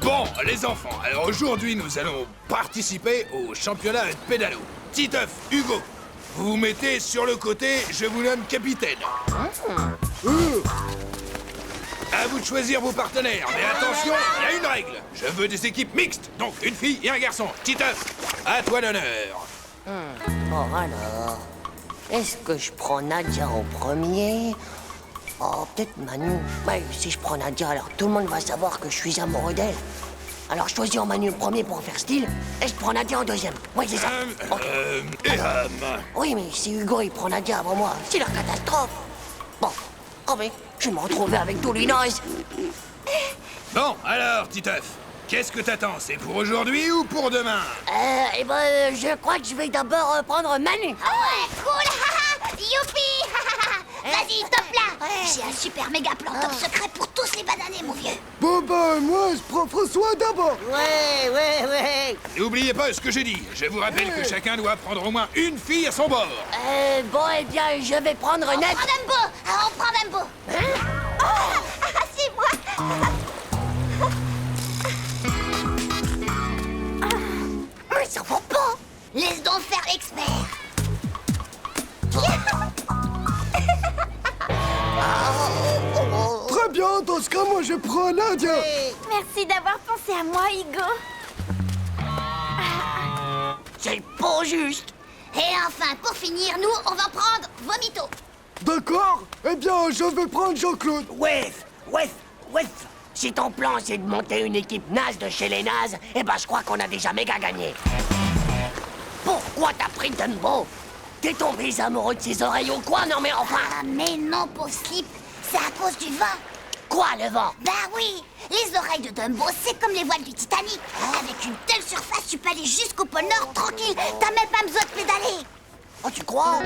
Bon, les enfants, alors aujourd'hui, nous allons participer au championnat de pédalo. Titeuf, Hugo, vous vous mettez sur le côté, je vous nomme capitaine. À vous de choisir vos partenaires, mais attention, il y a une règle. Je veux des équipes mixtes, donc une fille et un garçon. Titeuf, à toi l'honneur. Bon alors, est-ce que je prends Nadia en premier? Oh, peut-être Manu. Ouais, si je prends Nadia, alors tout le monde va savoir que je suis amoureux d'elle. Alors je choisis en Manu en premier pour faire style, et je prends Nadia en deuxième. Oui, c'est ça. Ok. Oui, mais si Hugo il prend Nadia avant moi, c'est la catastrophe. Bon, oh mais je vais me retrouver avec tous les nazes. Bon, alors, Titeuf, qu'est-ce que t'attends? C'est pour aujourd'hui ou pour demain? Je crois que je vais d'abord prendre Manu. Ah ouais, cool. Youpi. Vas-y, top là. J'ai un super méga plan top secret pour tous les bananés, mon vieux. Bon ben, moi, je prends François d'abord. Ouais. N'oubliez pas ce que j'ai dit. Je vous rappelle que chacun doit prendre au moins une fille à son bord. Bon, eh bien, je vais prendre On Ned. prend Dumbo. Ah, on prend Dumbo. C'est moi. Mais ça va pas. Laisse donc faire l'expert. Très bien, dans ce cas, moi, je prends Nadia. Merci d'avoir pensé à moi, Hugo. C'est pas juste. Et enfin, pour finir, nous, on va prendre Vomito. D'accord? Eh bien, je vais prendre Jean-Claude. Wef. Si ton plan, c'est de monter une équipe naze de chez les nazes, eh ben, je crois qu'on a déjà méga gagné. Pourquoi t'as pris Dumbo? T'es tombé amoureux de ses oreilles ou quoi? Non mais enfin... Ah, mais non, pauvre slip. C'est à cause du vent. Quoi, le vent? Bah oui, les oreilles de Dumbo, c'est comme les voiles du Titanic. Avec une telle surface, tu peux aller jusqu'au pôle Nord tranquille. T'as même pas besoin de pédaler. Oh, tu crois?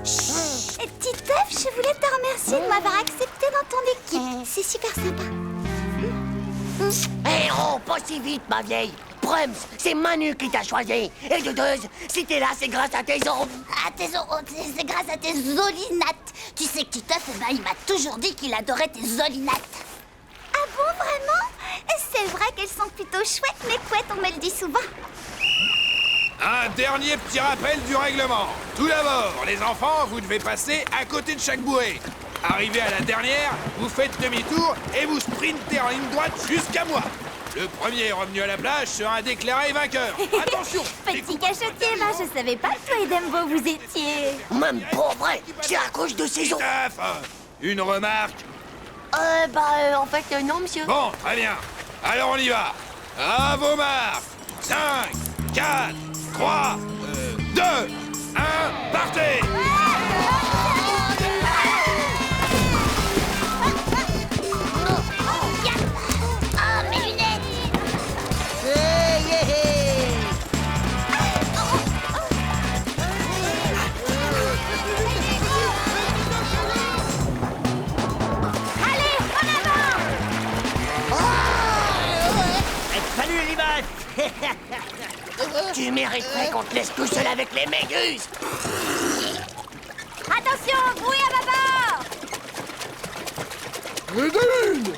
Titeuf, je voulais te remercier de m'avoir accepté dans ton équipe. C'est super sympa. Eh oh, pas si vite, ma vieille. Prums, c'est Manu qui t'a choisi. Et de deux, si t'es là, c'est grâce à tes os. Ah, c'est grâce à tes olinates. Tu sais que Titeuf, il m'a toujours dit qu'il adorait tes olinates. Ah bon, vraiment? C'est vrai qu'elles sont plutôt chouettes, mes couettes, on me le dit souvent. Un dernier petit rappel du règlement. Tout d'abord, les enfants, vous devez passer à côté de chaque bouée. Arrivé à la dernière, vous faites demi-tour et vous sprintez en ligne droite jusqu'à moi. Le premier revenu à la plage sera déclaré vainqueur. Attention! Petit cachotier, je savais pas que toi et Dumbo vous étiez. Même pas vrai, c'est à cause de ces os. Titeuf, une remarque? En fait, non, monsieur. Bon, très bien. Alors on y va. À vos marques. 5, 4, 3, 2, 1, partez! Oh, mes lunettes! Allez, en avant! Salut, Limas. Tu mériterais qu'on te laisse tout seul avec les méduses. Attention, bruit à bâbord! Et de une.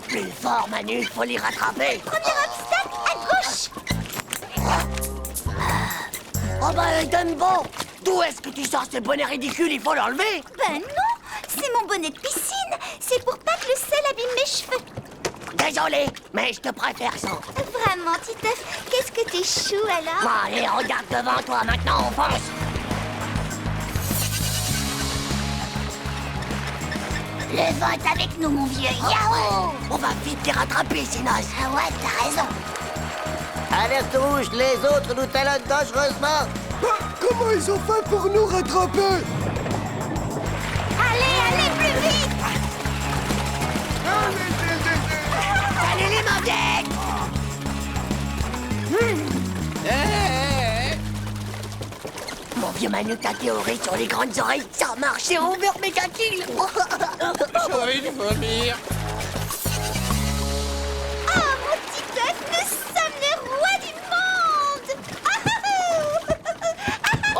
Plus fort, Manu, faut les rattraper. Premier obstacle, à gauche! Oh bah, Dumbo, d'où est-ce que tu sors ce bonnet ridicule? Il faut l'enlever. Ben non, c'est mon bonnet de piscine. C'est pour pas que le sel abîme mes cheveux. Désolé, mais je te préfère sans. Vraiment, Titeuf, qu'est-ce que t'es chou alors? Bon, allez, regarde devant toi, maintenant on fonce. Le vent est avec nous, mon vieux. Yahoo! On va vite les rattraper, ces nazes. Ah ouais, t'as raison. Alerte rouge, les autres nous talonnent dangereusement. Comment ils ont fait pour nous rattraper? Allez, plus vite! Allez, les maudits! Mon vieux Manu, ta théorie sur les grandes oreilles, ça a marché en over méga kill. J'ai envie de vomir. Oh, mon Titeuf, nous sommes les rois du monde! Oh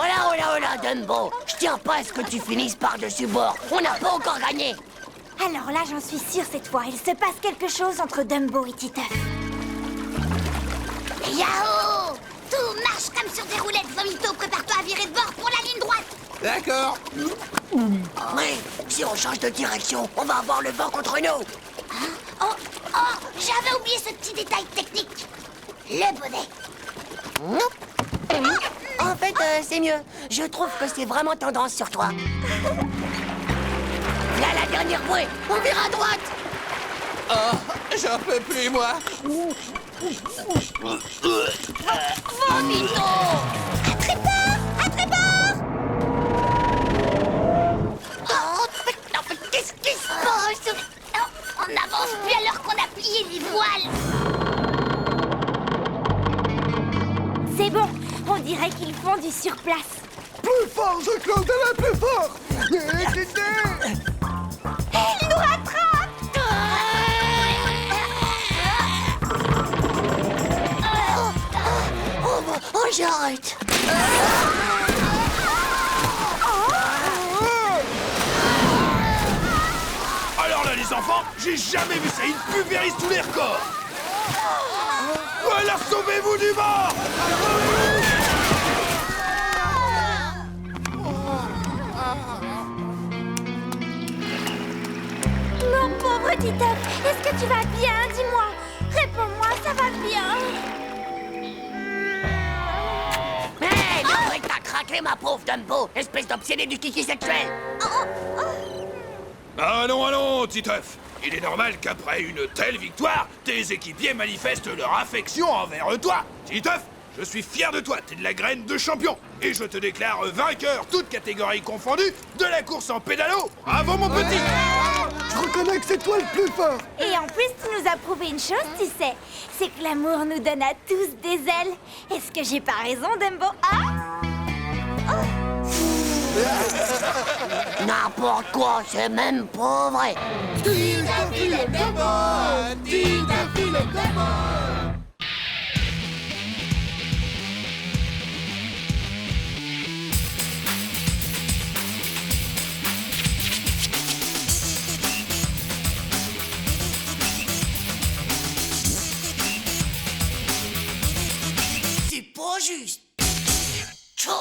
là, Dumbo, je tiens pas à ce que tu finisses par-dessus bord. On n'a pas encore gagné. Alors là, j'en suis sûre cette fois. Il se passe quelque chose entre Dumbo et Titeuf. Yahoo! Tout marche comme sur des roulettes, Vomito. Prépare-toi à virer de bord pour la ligne droite. D'accord. Oui, si on change de direction, on va avoir le vent contre nous. Oh, j'avais oublié ce petit détail technique. Le bonnet. En fait, c'est mieux. Je trouve que c'est vraiment tendance sur toi. Là, la dernière bouée, on vire à droite. J'en peux plus, moi. Vomito! À tréport! Non, mais qu'est-ce qui se passe? On n'avance plus alors qu'on a plié les voiles. C'est bon, on dirait qu'ils font du surplace. Plus fort, Jean-Claude, elle est plus fort. Il nous rattrape! Oh, j'arrête. Alors là, les enfants, j'ai jamais vu ça. Il pulvérise tous les records. Alors sauvez-vous du vent. Mon pauvre Titeuf, est-ce que tu vas bien? Dis-moi. Réponds-moi, ça va bien? Hé, non, mais t'as craqué, ma pauvre Dumbo, espèce d'obsédé du kiki sexuel. Allons, Titeuf. Il est normal qu'après une telle victoire, tes équipiers manifestent leur affection envers toi. Titeuf, je suis fier de toi, t'es de la graine de champion. Et je te déclare vainqueur, toutes catégories confondues, de la course en pédalo. Bravo, mon petit. Je reconnais que c'est toi le plus fort. Et en plus, tu nous as prouvé une chose, tu sais. C'est que l'amour nous donne à tous des ailes. Est-ce que j'ai pas raison, Dumbo? N'importe quoi, c'est même pas vrai. C'est pas juste. Tchou.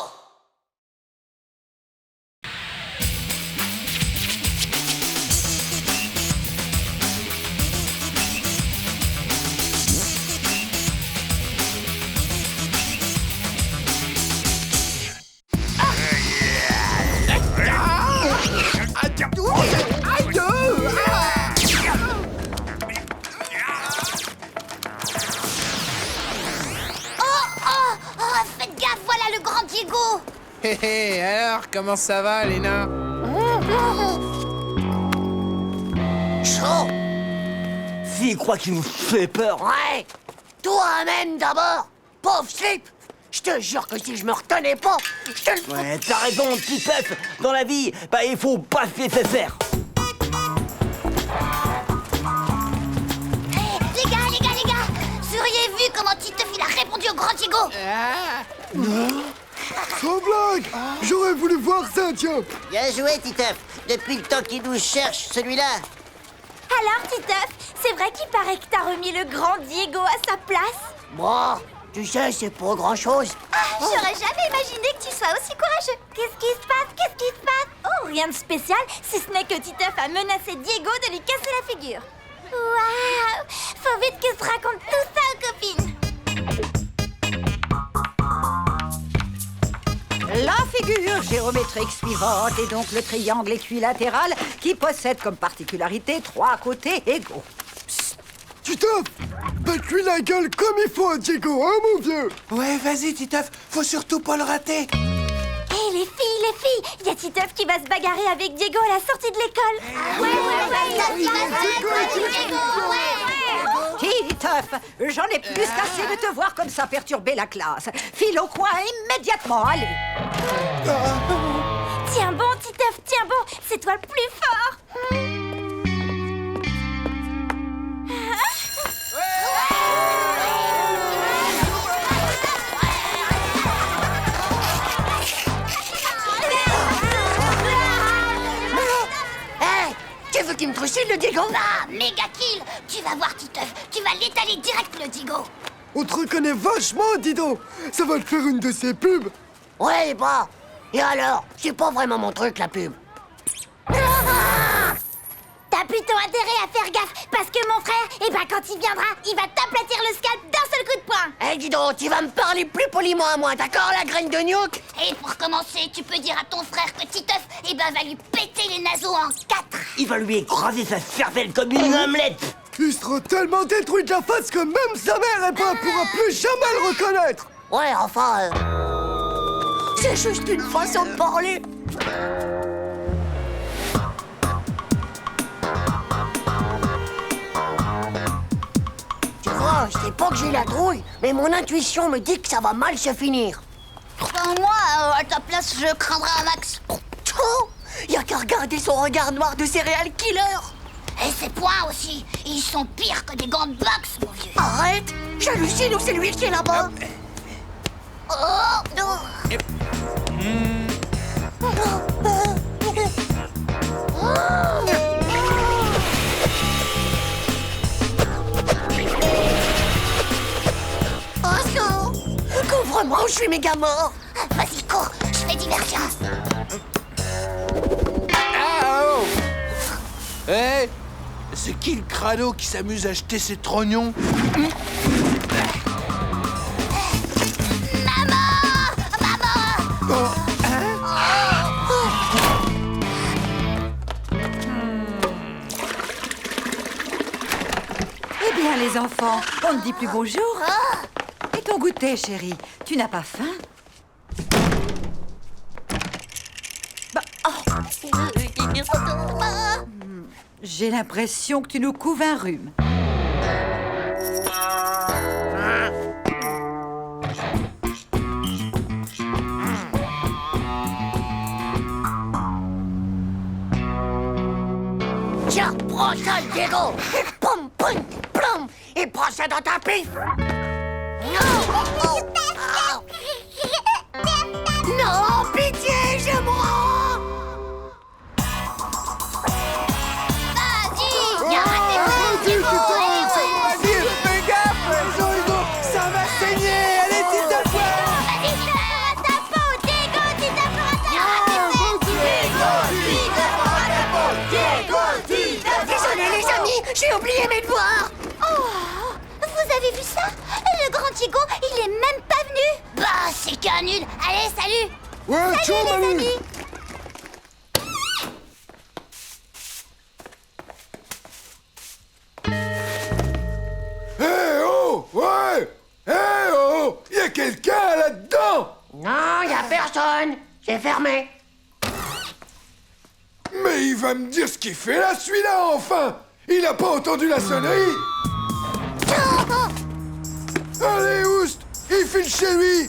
Faites gaffe, voilà le grand Diego. Hé hé, alors, comment ça va, Léna? Chaud. S'il croit qu'il nous fait peur. Ouais. Toi-même d'abord. Pauvre slip. Je te jure que si je me retenais pas, je te le... Ouais, t'as raison, petit Titeuf. Dans la vie, bah, il faut pas se laisser faire. Les gars, vous auriez vu comment Titeuf il a répondu au grand Diego. Sans blague. J'aurais voulu voir ça, tiens. Bien joué, Titeuf. Depuis le temps qu'il nous cherche, celui-là. Alors, Titeuf, c'est vrai qu'il paraît que t'as remis le grand Diego à sa place? Bon, tu sais, c'est pas grand-chose. J'aurais jamais imaginé que tu sois aussi courageux. Qu'est-ce qui se passe? Oh, rien de spécial, si ce n'est que Titeuf a menacé Diego de lui casser la figure. Waouh! Faut vite qu'il se raconte tout ça aux copines. La figure géométrique suivante est donc le triangle équilatéral qui possède comme particularité 3 côtés égaux. Titeuf, bats-lui la gueule comme il faut à Diego, hein, mon vieux. Ouais, vas-y, Titeuf, faut surtout pas le rater. Hé, les filles, y a Titeuf qui va se bagarrer avec Diego à la sortie de l'école. Titeuf, j'en ai plus qu'assez de te voir comme ça perturber la classe. File au coin immédiatement, allez. Tiens bon, Titeuf, tiens bon, c'est toi le plus fort. Hé, tu veux qu'il me trouve facile le Diego. Ah, méga kill. Tu vas voir, Titeuf, tu vas l'étaler direct, le Diego. On te reconnaît vachement, Dido. Ça va te faire une de ces pubs. Ouais, bah. Et alors? C'est pas vraiment mon truc, la pub. T'as plutôt intérêt à faire gaffe, parce que mon frère, eh ben quand il viendra, il va t'aplatir le scalp d'un seul coup de poing. Eh, dis donc, tu vas me parler plus poliment à moi, d'accord, la graine de nuque? Et pour commencer, tu peux dire à ton frère que Titeuf, eh ben, va lui péter les naseaux en 4. Il va lui écraser sa cervelle comme une omelette. Il sera tellement détruit de la face que même sa mère, elle pourra plus jamais le reconnaître. Ouais, enfin... c'est juste une façon de parler. Tu vois, je sais pas que j'ai la trouille, mais mon intuition me dit que ça va mal se finir. Enfin, moi, à ta place, je craindrais un max. Oh, y a qu'à regarder son regard noir de serial killer. Et ses poings aussi, ils sont pires que des gants de boxe, mon vieux. Arrête, j'hallucine ou c'est lui qui est là-bas? Oh, non. Couvre-moi ou je suis méga mort. Vas-y, cours, je fais diversion. Ah oh Eh c'est qui le crado qui s'amuse à jeter ses trognons? Eh bien, les enfants, on ne dit plus bonjour. Et ton goûter, chérie, tu n'as pas faim? J'ai l'impression que tu nous couves un rhume. Tiens, prends ça, Diego. Et pom, pom, plom. Et prends ça dans ta pif. Non, pitié, je mourrai. Vas-y, arrêtez pas, Diego. Vas-y, fais gaffe, Diego, ça va saigner. Allez, Titeuf, Vas-y, à ta peau, Diego, Titeuf, Désolé, les amis, j'ai oublié mes devoirs. Oh, vous avez vu ça? Le grand Diego, il est même pas venu. Bah, c'est qu'un nul. Allez, salut. Ouais, ciao, Les Manu. amis. Eh oh, ouais. Eh oh, y a quelqu'un là-dedans. Non, y a personne. C'est fermé. Mais il va me dire ce qu'il fait là, celui-là, enfin. Il a pas entendu la sonnerie. Allez, Oust, il file chez lui.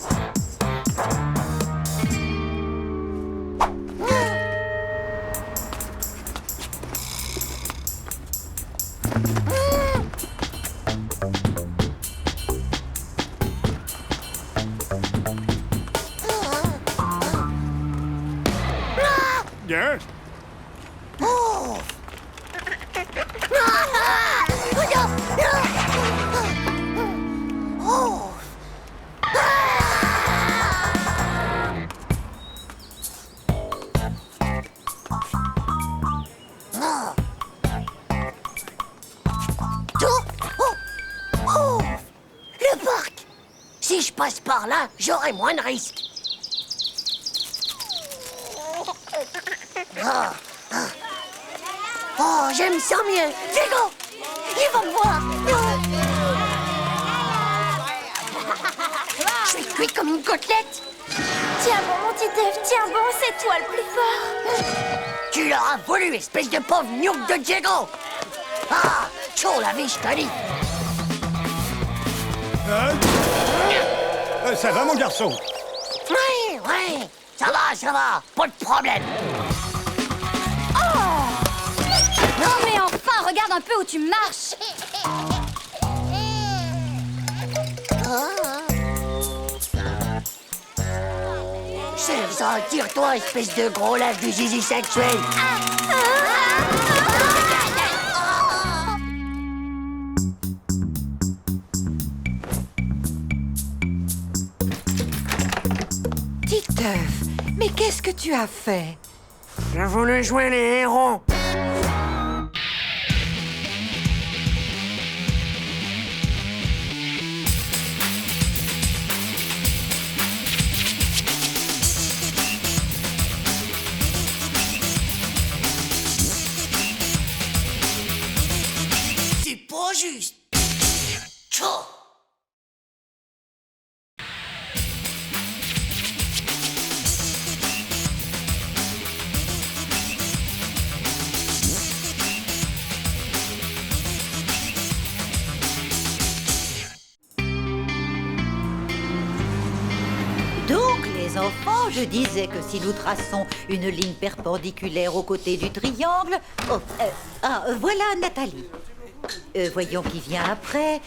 Bien. Le parc. Si je passe par là, j'aurai moins de risques. Oh, j'aime ça mieux. Diego, il va me voir. Je suis cuite comme une côtelette. Tiens bon, mon Titeuf, tiens bon, c'est toi le plus fort. Tu l'auras voulu, espèce de pauvre nuque de Diego. Ah, chaud la vie, je te dis. Ça va, mon garçon? Oui, ça va, pas de problème. Non mais enfin, regarde un peu où tu marches. C'est ça, tire-toi, espèce de gros lâche du zizi sexuel. Qu'est-ce que tu as fait? Je voulais jouer les héros. C'est pas juste. Tchou. Donc, les enfants, je disais que si nous traçons une ligne perpendiculaire aux côtés du triangle... voilà Nathalie. Voyons qui vient après.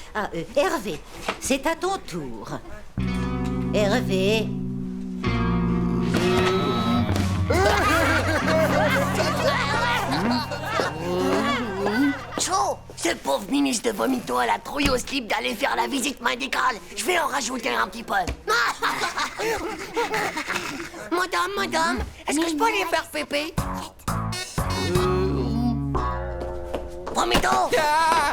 Hervé, c'est à ton tour. Hervé. Chaud. Ce pauvre ministre de Vomito a la trouille au slip d'aller faire la visite médicale. Je vais en rajouter un petit peu. Madame, est-ce que je peux aller faire pépé? Vomito,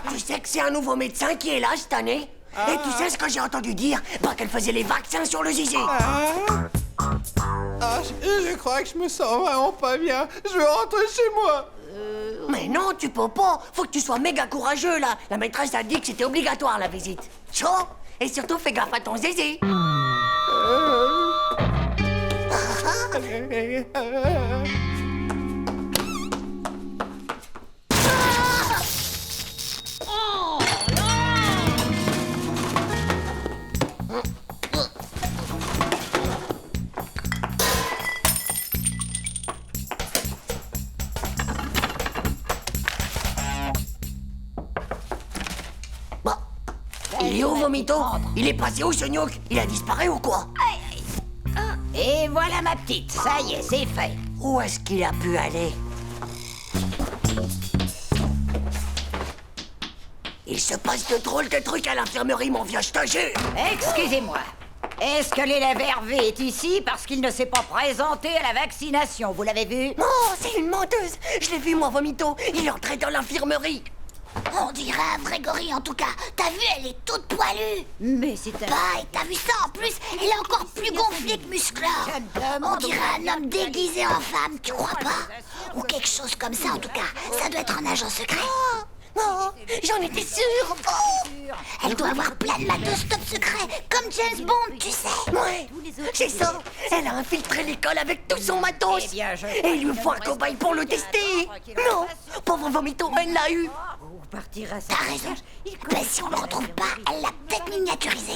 tu sais que c'est un nouveau médecin qui est là cette année? Et tu sais ce que j'ai entendu dire? Bah qu'elle faisait les vaccins sur le zizi. Je crois que je me sens vraiment pas bien. Je veux rentrer chez moi. Mais non, tu peux pas. Faut que tu sois méga courageux, là. La maîtresse a dit que c'était obligatoire, la visite. Chaud. Et surtout, fais gaffe à ton zizi. Il est où, Vomito? Il est passé où, ce gnoc? Il a disparu ou quoi? Et voilà ma petite, ça y est, c'est fait. Où est-ce qu'il a pu aller? Il se passe de drôles de trucs à l'infirmerie, mon vieux, je te jure. Excusez-moi. Est-ce que l'élève Hervé est ici parce qu'il ne s'est pas présenté à la vaccination? Vous l'avez vu? Oh, c'est une menteuse. Je l'ai vu, moi, Vomito. Il est entré dans l'infirmerie. On dirait un vrai gorille, en tout cas. T'as vu, elle est toute poilue. Mais c'est un... Bah, et t'as vu ça en plus? Elle est encore plus gonflée que musclore. On dirait un homme déguisé en femme, tu crois pas? Ou quelque chose comme ça, en tout cas. Ça doit être un agent secret. Oh, j'en étais sûre. Oh. Elle doit avoir plein de matos top secret, comme James Bond, tu sais. Ouais, c'est ça. Elle a infiltré l'école avec tout son matos. Eh bien, Et il lui faut un cobaye pour le tester. Non, pauvre Vomito, elle l'a eu. On partira sans... T'as raison. Mais si on le retrouve pas, elle l'a peut-être miniaturisé.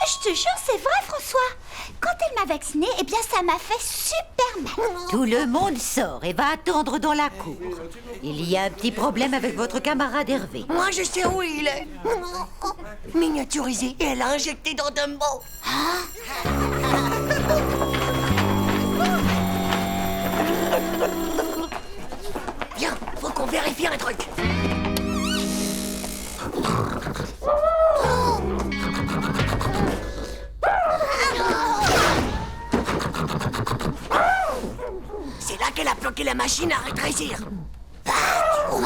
Je te jure, c'est vrai, François. Quand elle m'a vaccinée, eh bien, ça m'a fait super mal. Tout le monde sort et va attendre dans la cour. Il y a un petit problème avec votre camarade Hervé. Moi, je sais où il est. Miniaturisé et elle a injecté dans Dumbo. Viens, faut qu'on vérifie un truc. C'est là qu'elle a bloqué la machine à rétrécir. Oh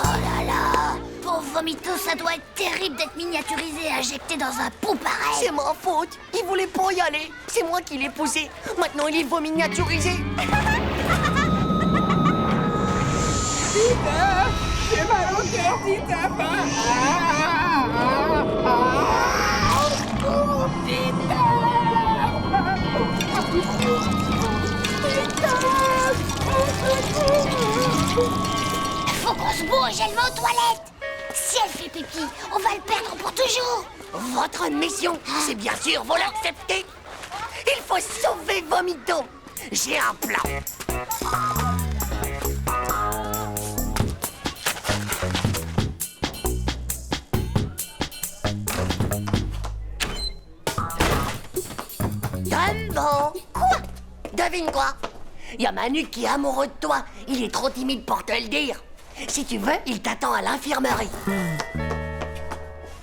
là là! Pauvre Vomito, ça doit être terrible d'être miniaturisé et injecté dans un pot pareil. C'est ma faute. Il voulait pas y aller. C'est moi qui l'ai poussé. Maintenant, il faut miniaturiser. J'ai mal au cœur, Titeuf. Faut qu'on se bouge, elle va aux toilettes. Si elle fait pipi, on va le perdre pour toujours. Votre mission, c'est bien sûr, vous l'acceptez. Il faut sauver Vomito. J'ai un plan. Devine quoi? Y a Manu qui est amoureux de toi. Il est trop timide pour te le dire. Si tu veux, il t'attend à l'infirmerie.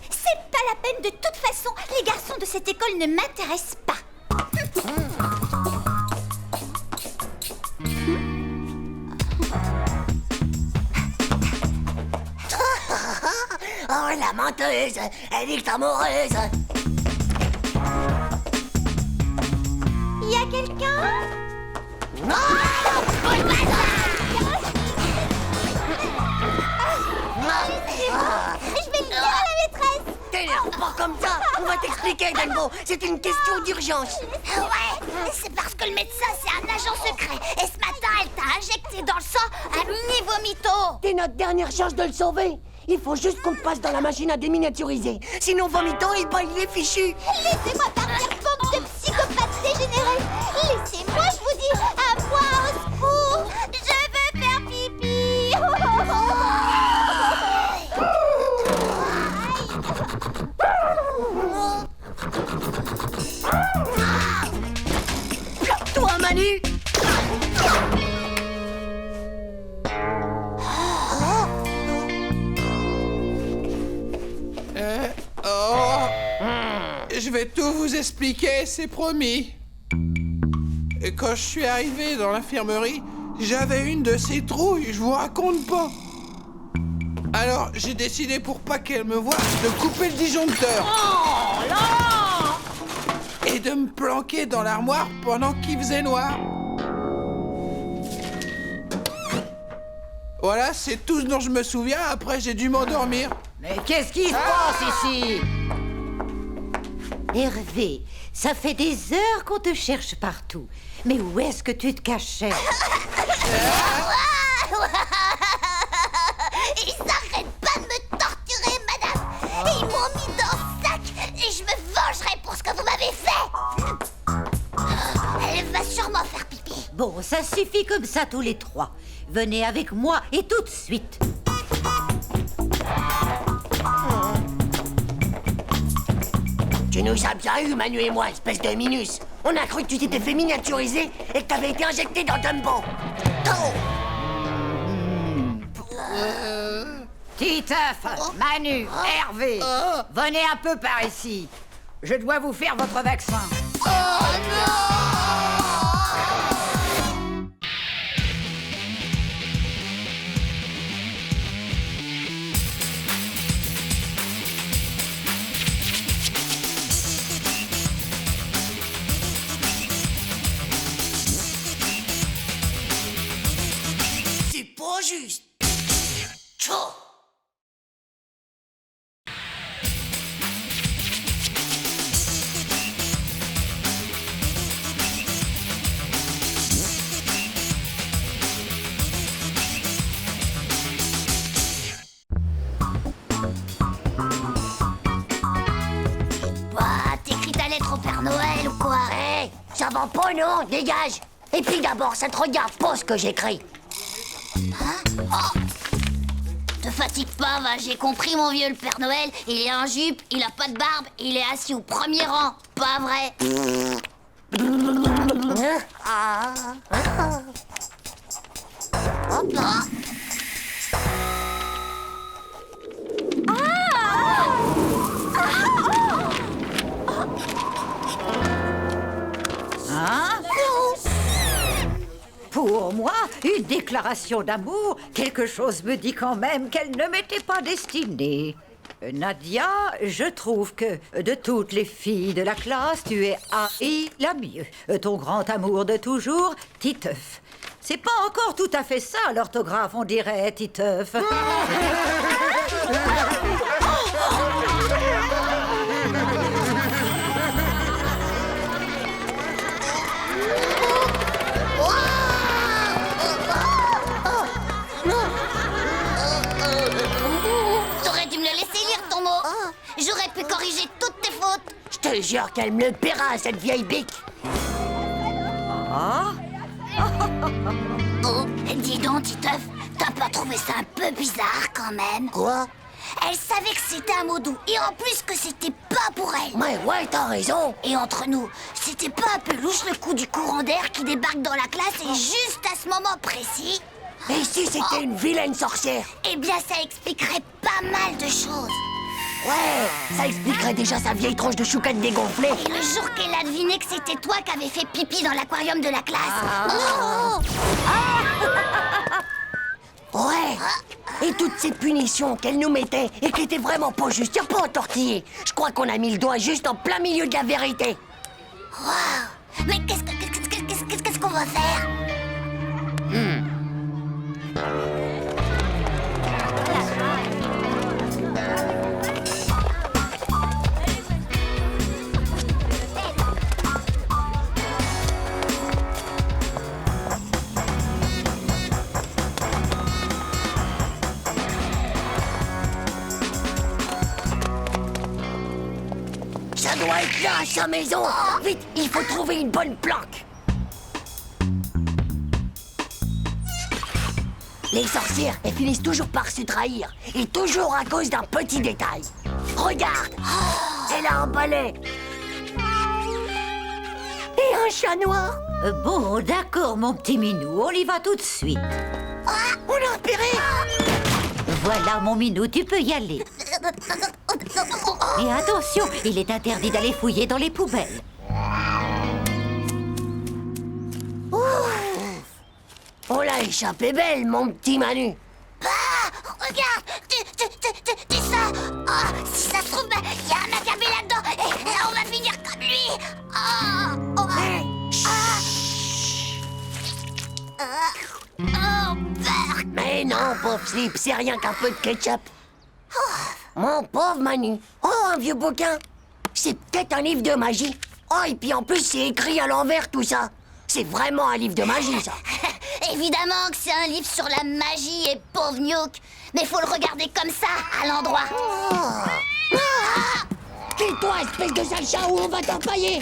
C'est pas la peine, de toute façon, les garçons de cette école ne m'intéressent pas. Oh, la menteuse, elle est amoureuse. Y a quelqu'un? Non! Je vais le dire à la maîtresse. T'énerve pas comme ça. On va t'expliquer, Dumbo. C'est une question d'urgence. Ouais, c'est parce que le médecin, c'est un agent secret. Et ce matin, elle t'a injecté dans le sang un mini-vomito. C'est notre dernière chance de le sauver. Il faut juste qu'on te passe dans la machine à déminiaturiser. Sinon, Vomito, il est fichu. Laissez-moi partir, bande de psychopathes dégénérés. Laissez-moi, je vous dis, à moi au secours. Je veux faire pipi. Toi, Manu. Je vais tout vous expliquer, c'est promis. Et quand je suis arrivé dans l'infirmerie, j'avais une de ces trouilles, je vous raconte pas. Alors, j'ai décidé, pour pas qu'elle me voie, de couper le disjoncteur. Oh là! Et de me planquer dans l'armoire pendant qu'il faisait noir. Voilà, c'est tout ce dont je me souviens. Après, j'ai dû m'endormir. Mais qu'est-ce qui se passe ici? Hervé, ça fait des heures qu'on te cherche partout. Mais où est-ce que tu te cachais? Ils arrêtent pas de me torturer, madame. Et ils m'ont mis dans le sac. Et je me vengerai pour ce que vous m'avez fait. Elle va sûrement faire pipi. Bon, ça suffit comme ça tous les trois. Venez avec moi et tout de suite. Tu nous as bien eu, Manu et moi, espèce de minus. On a cru que tu t'étais fait miniaturiser et que t'avais été injecté dans Dumbo. Oh. Titeuf, Manu, Hervé, venez un peu par ici. Je dois vous faire votre vaccin. C'est pas juste. Tchou. Bah, t'écris ta lettre au Père Noël ou quoi? Hé, ça va pas, non? Dégage. Et puis d'abord, ça te regarde pas ce que j'écris. Te fatigue pas, va, j'ai compris, mon vieux, le Père Noël. Il est en jupe, il a pas de barbe, il est assis au premier rang. Pas vrai? Hop là. Hein? Pour moi, une déclaration d'amour, quelque chose me dit quand même qu'elle ne m'était pas destinée. Nadia, je trouve que de toutes les filles de la classe, tu es la mieux. Ton grand amour de toujours, Titeuf. C'est pas encore tout à fait ça, l'orthographe, on dirait, Titeuf. T'aurais dû me le laisser lire, ton mot. J'aurais pu corriger toutes tes fautes. Je te jure qu'elle me le paiera, cette vieille bique. Oh, dis donc, Titeuf, t'as pas trouvé ça un peu bizarre quand même? Quoi? Elle savait que c'était un mot doux. Et en plus que c'était pas pour elle. Ouais, t'as raison. Et entre nous, c'était pas un peu louche le coup du courant d'air qui débarque dans la classe et juste à ce moment précis? Et si c'était une vilaine sorcière? Eh bien, ça expliquerait pas mal de choses. Ouais, ça expliquerait déjà sa vieille tronche de choucate dégonflée. Et le jour qu'elle a deviné que c'était toi qui avais fait pipi dans l'aquarium de la classe. Ouais. Et toutes ces punitions qu'elle nous mettait et qui étaient vraiment pas justes, y'a pas entortillé. Je crois qu'on a mis le doigt juste en plein milieu de la vérité. Waouh! Mais qu'est-ce qu'on va faire? Ça doit être là, à sa maison. Vite, il faut trouver une bonne planque. Les sorcières, elles finissent toujours par se trahir. Et toujours à cause d'un petit détail. Regarde, elle a un balai. Et un chat noir. Bon, d'accord, mon petit minou, on y va tout de suite. On a repéré. Voilà, mon minou, tu peux y aller. Et attention, il est interdit d'aller fouiller dans les poubelles. On l'a échappé belle, mon petit Manu. Regarde! Tu ça! Si ça se trouve, il y a un macabé là-dedans et on va finir comme lui! Peur! Mais non, pauvre Slip, c'est rien qu'un peu de ketchup. Mon pauvre Manu. Oh, un vieux bouquin. C'est peut-être un livre de magie. Oh, et puis en plus, c'est écrit à l'envers, tout ça. C'est vraiment un livre de magie, ça. Évidemment que c'est un livre sur la magie et pauvre Nyouk. Mais faut le regarder comme ça, à l'endroit. Tais-toi, espèce de sale chat, ou on va t'empailler.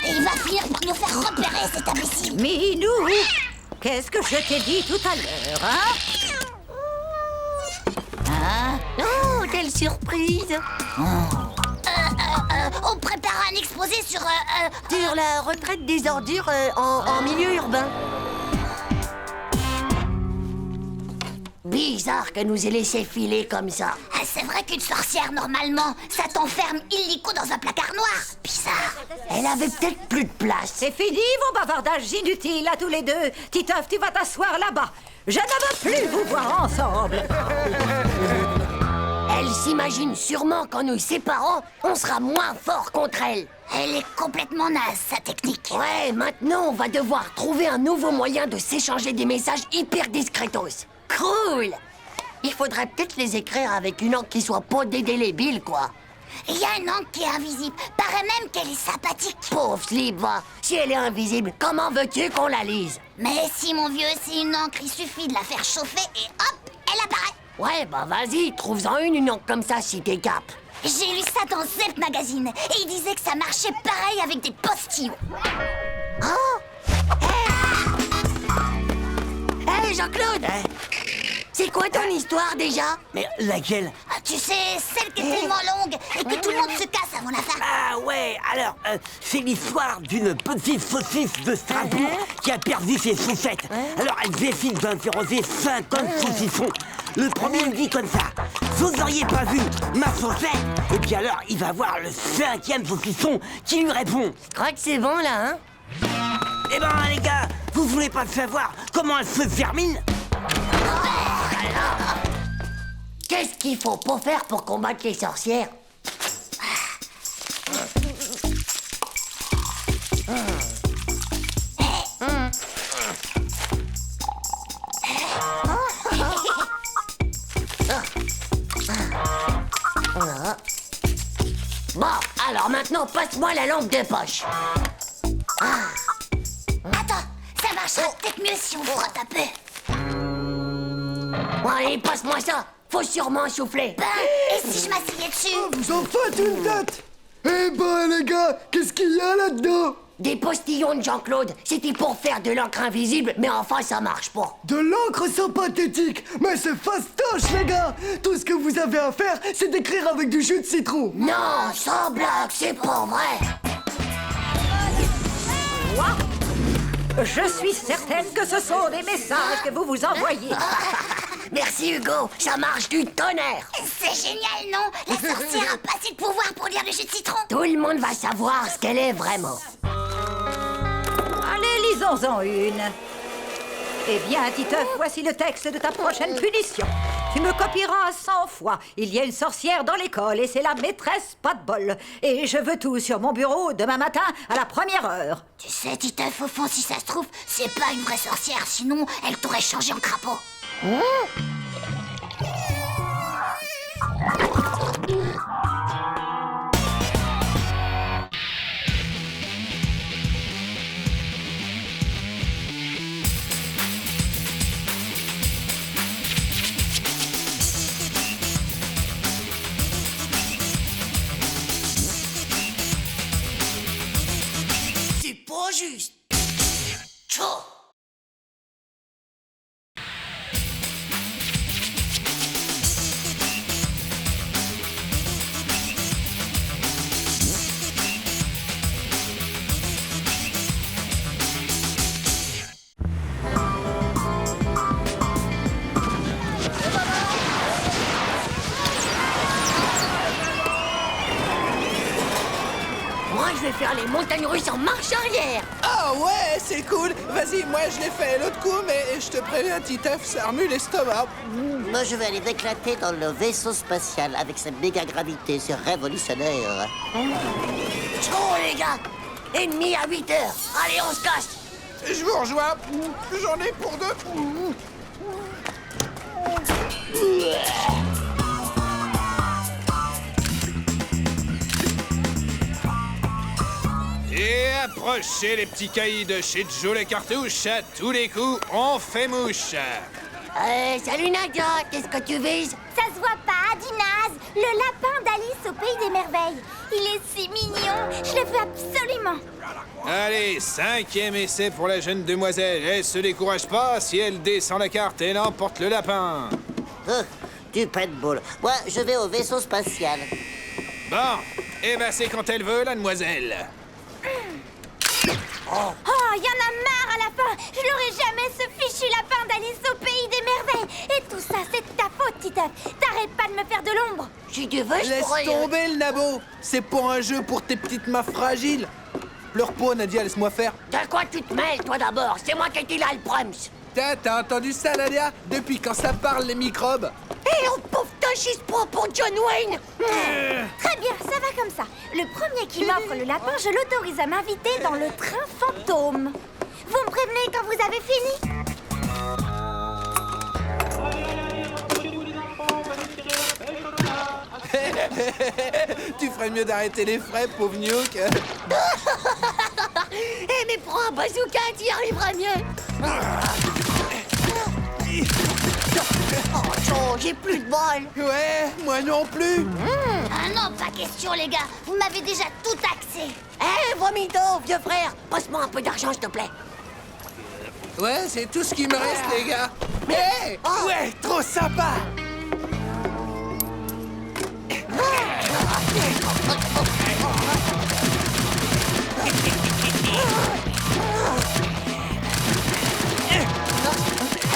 Et il va finir par nous faire repérer cet imbécile. Minou, qu'est-ce que je t'ai dit tout à l'heure, hein? Oh, quelle surprise. On prépare un exposé sur... Sur la retraite des ordures en milieu urbain. Bizarre qu'elle nous ait laissé filer comme ça. c'est vrai qu'une sorcière, normalement, ça t'enferme illico dans un placard noir. Bizarre. Elle avait peut-être plus de place. C'est fini vos bavardages inutiles à tous les deux. Titeuf, tu vas t'asseoir là-bas. Je ne veux plus vous voir ensemble. Elle s'imagine sûrement qu'en nous séparant, on sera moins fort contre elle. Elle est complètement naze, sa technique. Ouais, maintenant on va devoir trouver un nouveau moyen de s'échanger des messages hyper discretos. Cool. Il faudrait peut-être les écrire avec une encre qui soit pas dédélébile, quoi. Il y a une encre qui est invisible. Paraît même qu'elle est sympathique. Pauvre Slip, va. Si elle est invisible, comment veux-tu qu'on la lise? Mais si, mon vieux, c'est une encre, il suffit de la faire chauffer et hop, elle apparaît. Ouais, bah vas-y, trouve-en une encre comme ça si t'es cap. J'ai lu ça dans Zep Magazine et il disait que ça marchait pareil avec des postillons. Oh! Hé, Jean-Claude! C'est quoi ton histoire déjà? Mais laquelle? Ah, tu sais, celle qui est tellement longue et que tout le monde se casse avant la fin. Ah ouais, alors, c'est l'histoire d'une petite saucisse de Strasbourg qui a perdu ses chaussettes. Alors elle décide d'interroger 50 saucissons. Le premier me dit comme ça: vous n'auriez pas vu ma chaussette? Et puis alors, il va voir le 5e saucisson qui lui répond: Je crois que c'est bon là, hein? eh ben les gars, vous voulez pas savoir comment elle se termine? Qu'est-ce qu'il faut pas faire pour combattre les sorcières? Bon, alors maintenant, passe-moi la lampe de poche. Attends, ça marchera peut-être mieux si on frotte un peu. Ouais, passe-moi ça. Faut sûrement souffler. Ben, et si je m'asseyais dessus? Vous en faites une tête! Eh ben les gars, qu'est-ce qu'il y a là-dedans? Des postillons de Jean-Claude, c'était pour faire de l'encre invisible, mais enfin ça marche pas. De l'encre sympathétique. Mais c'est fastoche, les gars. Tout ce que vous avez à faire, c'est d'écrire avec du jus de citron. Non, sans blague, c'est pas vrai. Je suis certaine que ce sont des messages que vous vous envoyez. Merci Hugo, ça marche du tonnerre. C'est génial, non? La sorcière a pas assez de pouvoir pour lire le jus de citron. Tout le monde va savoir ce qu'elle est vraiment. Allez, lisons-en une. Eh bien, Titeuf, voici le texte de ta prochaine punition. Tu me copieras 100 fois. Il y a une sorcière dans l'école et c'est la maîtresse pas de bol. Et je veux tout sur mon bureau demain matin à la 1re heure. Tu sais, Titeuf, au fond, si ça se trouve, c'est pas une vraie sorcière, sinon elle t'aurait changé en crapaud. C'est pas juste. Tchou. Moi, je vais faire les montagnes russes en marche arrière. Ah ouais, c'est cool. Vas-y, moi je l'ai fait l'autre coup, mais je te préviens, Titeuf, ça remue l'estomac. Moi, je vais aller m'éclater dans le vaisseau spatial avec sa méga gravité, c'est révolutionnaire. Ciao les gars. Ennemi à 8 heures. Allez, on se casse. Je vous rejoins. J'en ai pour deux. Et approchez les petits caïds de chez Joe les cartouches. À tous les coups, on fait mouche. Salut Nadia, qu'est-ce que tu vises? Ça se voit pas, Dinaz. Le lapin d'Alice au Pays des Merveilles. Il est si mignon. Je le veux absolument. Allez, 5e essai pour la jeune demoiselle. Elle se décourage pas, si elle descend la carte, elle emporte le lapin. Du paintball. Moi, je vais au vaisseau spatial. Bon, eh ben c'est quand elle veut, la demoiselle. Oh, y en a marre à la fin. Je l'aurai jamais, ce fichu lapin d'Alice au Pays des Merveilles. Et tout ça, c'est de ta faute, Titeuf. T'arrêtes pas de me faire de l'ombre. Si tu veux, je Laisse pourrais... tomber le nabo. C'est pas un jeu pour tes petites mains fragiles. Pleure pas, Nadia, laisse-moi faire. De quoi tu te mêles, toi, d'abord? C'est moi qui ai dit là le problème. T'as entendu ça, Nadia? Depuis quand ça parle, les microbes? Hé, on pauvre tachis pas pour John Wayne. Très bien, ça va comme ça. Le premier qui m'offre le lapin, je l'autorise à m'inviter dans le train fantôme. Vous me prévenez quand vous avez fini? Tu ferais mieux d'arrêter les frais, pauvre Nuke. Eh, mais prends un bazooka, t'y arriveras mieux. Oh, Joe, j'ai plus de bol. Ouais, moi non plus. Ah non, pas question, les gars. Vous m'avez déjà tout taxé. Hé, vomito, vieux frère, passe-moi un peu d'argent, s'il te plaît. Ouais, c'est tout ce qui me reste, les gars. Hey, ouais, trop sympa.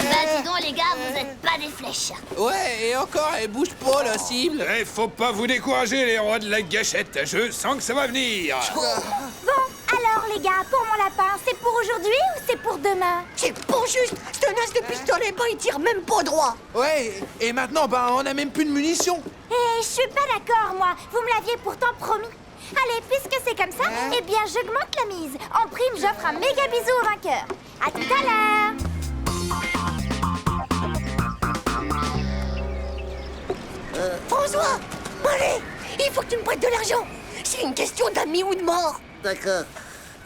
Bah dis donc, les gars, vous êtes pas des flèches. Ouais, et encore, elle bouge pas, la cible. Eh, faut pas vous décourager, les rois de la gâchette. Je sens que ça va venir. Bon, alors les gars, pour mon lapin, c'est pour aujourd'hui ou c'est pour demain? C'est pas juste. C'est un as de pistolet, il tire même pas droit. Ouais, et maintenant, bah, on a même plus de munitions. Eh, je suis pas d'accord, moi. Vous me l'aviez pourtant promis. Allez, puisque c'est comme ça, eh bien, j'augmente la mise. En prime, j'offre un méga bisou au vainqueur. À tout à l'heure. François, allez, il faut que tu me prêtes de l'argent. C'est une question d'amis ou de mort. D'accord.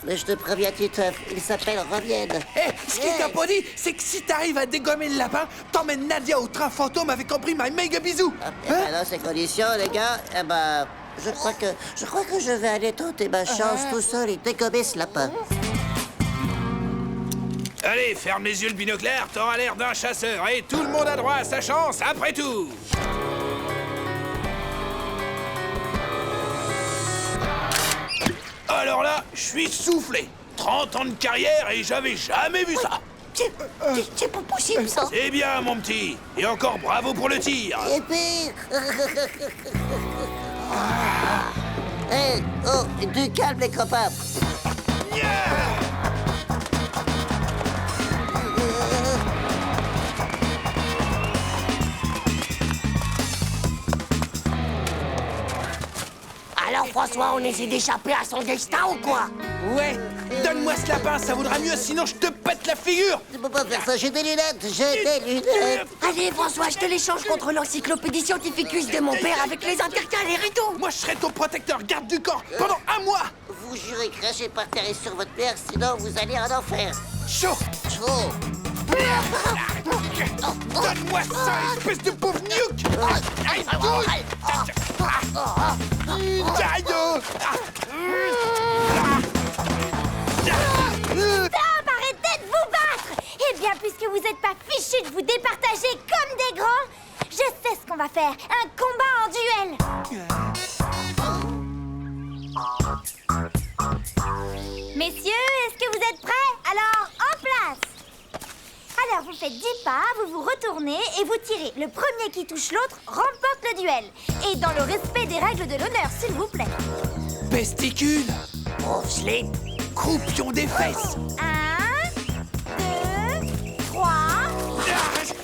Mais je te préviens, Titeuf, il s'appelle Revienne. Eh, ce qu'il t'a pas dit, c'est que si t'arrives à dégommer le lapin, t'emmènes Nadia au train fantôme avec en prime un méga bisou. Et ben là, ces conditions, les gars, eh ben, Je crois que je vais aller tenter ma chance tout seul et dégommer ce lapin. Allez, ferme les yeux le binoclaire, t'auras l'air d'un chasseur et tout le monde a droit à sa chance après tout. Alors là, je suis soufflé. 30 ans de carrière et j'avais jamais vu ça. C'est pas possible, ça. C'est bien, mon petit. Et encore bravo pour le tir. Et puis... Hé, oh, du calme les copains. Alors, François, on essaie d'échapper à son destin ou quoi? Ouais, donne-moi ce lapin, ça vaudra mieux, sinon je te pète la figure. Tu peux pas faire ça, j'ai des lunettes, Allez, François, je te l'échange contre l'encyclopédie scientificus de mon père avec les intercalaires et tout. Moi, je serai ton protecteur garde du corps pendant un mois. Vous jurez cracher par terre et sur votre mère, sinon vous allez en enfer. Chaud. Chaud. Donne-moi ça, espèce de pauvre nuque. Aïe, Stop! Arrêtez de vous battre! Eh bien, puisque vous n'êtes pas fichus de vous départager comme des grands, je sais ce qu'on va faire. Un combat en duel. Messieurs, est-ce que vous êtes prêts? Alors, en place! Alors, vous faites 10 pas, vous vous retournez et vous tirez. Le premier qui touche l'autre remporte le duel. Et dans le respect des règles de l'honneur, s'il vous plaît. Pesticule. Pauvre slip. Croupion des fesses. 1, 2, 3.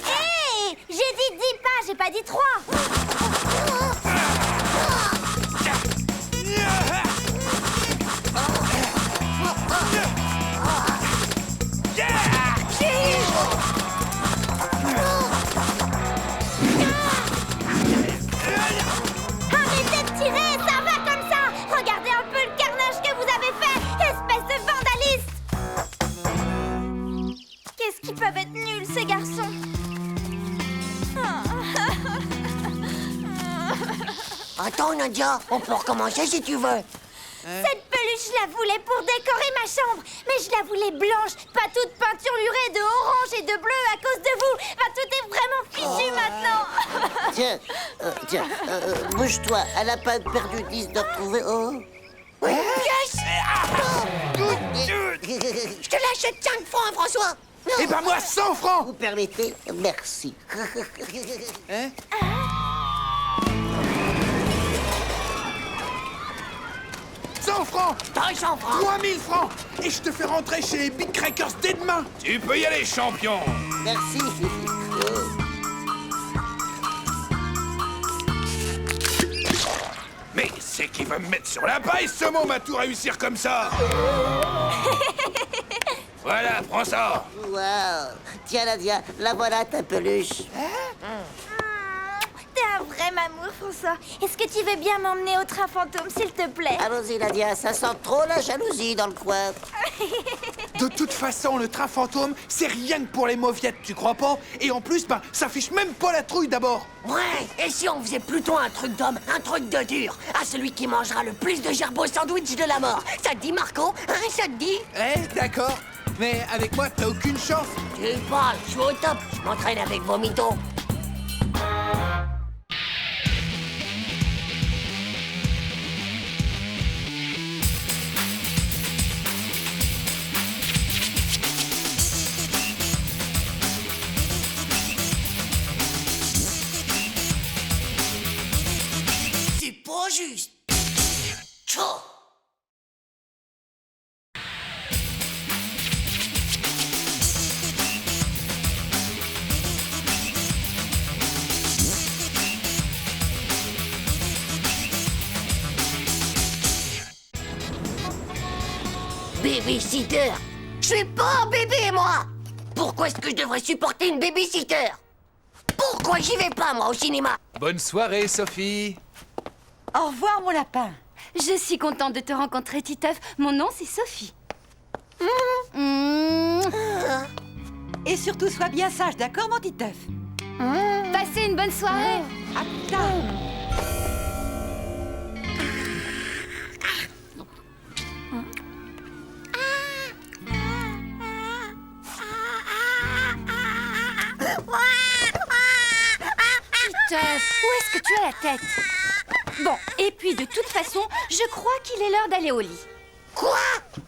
Hé! J'ai dit 10 pas, j'ai pas dit 3. Arrêtez de tirer, ça va comme ça. Regardez un peu le carnage que vous avez fait, espèce de vandalisme. Qu'est-ce qu'ils peuvent être nuls, ces garçons. Attends, Nadia, on peut recommencer si tu veux. Cette peluche, je la voulais pour décorer ma chambre. Mais je la voulais blanche, pas toute peinturlurée de orange et de bleu à cause de vous. Enfin, tout est vraiment fichu maintenant. Tiens, bouge-toi, elle a pas perdu 10 de retrouver. Oh. Yes! Je te l'achète 5 francs, hein, François. Et ben moi, 100 francs. Vous permettez? Merci. Hein? 100 francs. 300 francs. 3000 francs. Et je te fais rentrer chez Big Crackers dès demain. Tu peux y aller, champion. Merci. Mais c'est qui va me mettre sur la paille, ce môme, à tout réussir comme ça. Voilà, prends ça. Waouh. Tiens, Nadia, la voilà ta peluche. T'es un vrai mamour, François. Est-ce que tu veux bien m'emmener au train fantôme, s'il te plaît? Allons-y, Nadia, ça sent trop la jalousie dans le coin. De toute façon, le train fantôme, c'est rien que pour les mauviettes, tu crois pas? Et en plus, ben, ça fiche même pas la trouille d'abord. Ouais, et si on faisait plutôt un truc d'homme, un truc de dur? À celui qui mangera le plus de gerbes au sandwich de la mort. Ça te dit, Marco? Hein, ça te dit? Eh, d'accord. Mais avec moi, t'as aucune chance. Tu parles, je suis au top. Je m'entraîne avec vos mythos. C'est pas juste. Tchou. Babysitter? Je suis pas un bébé, moi! Pourquoi est-ce que je devrais supporter une babysitter? Pourquoi j'y vais pas, moi, au cinéma? Bonne soirée, Sophie. Au revoir, mon lapin. Je suis contente de te rencontrer, Titeuf. Mon nom, c'est Sophie. Et surtout, sois bien sage, d'accord, mon Titeuf? Passez une bonne soirée. Attends. tête. Bon, et puis de toute façon, je crois qu'il est l'heure d'aller au lit. Quoi?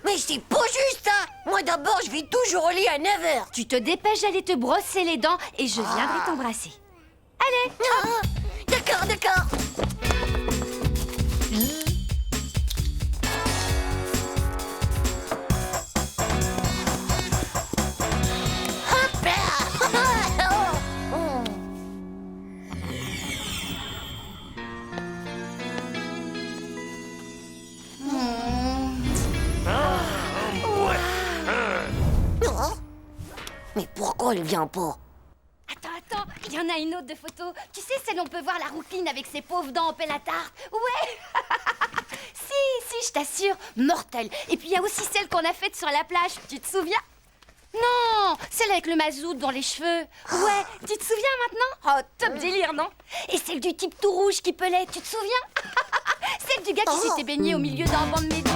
Mais c'est pas juste, ça! Moi d'abord, je vais toujours au lit à 9h. Tu te dépêches d'aller te brosser les dents et je viendrai t'embrasser. Allez! D'accord, d'accord. Hop là. Oh. Mais pourquoi il vient pas? Attends, il y en a une autre de photo. Tu sais, celle où on peut voir la rouquine avec ses pauvres dents en pelle à tarte? Ouais. Si, je t'assure, mortelle. Et puis il y a aussi celle qu'on a faite sur la plage, tu te souviens? Non, celle avec le mazout dans les cheveux. Ouais, tu te souviens maintenant? Oh, top délire, non? Et celle du type tout rouge qui pelait, tu te souviens? Celle du gars qui s'était baigné au milieu d'un banc de méduses.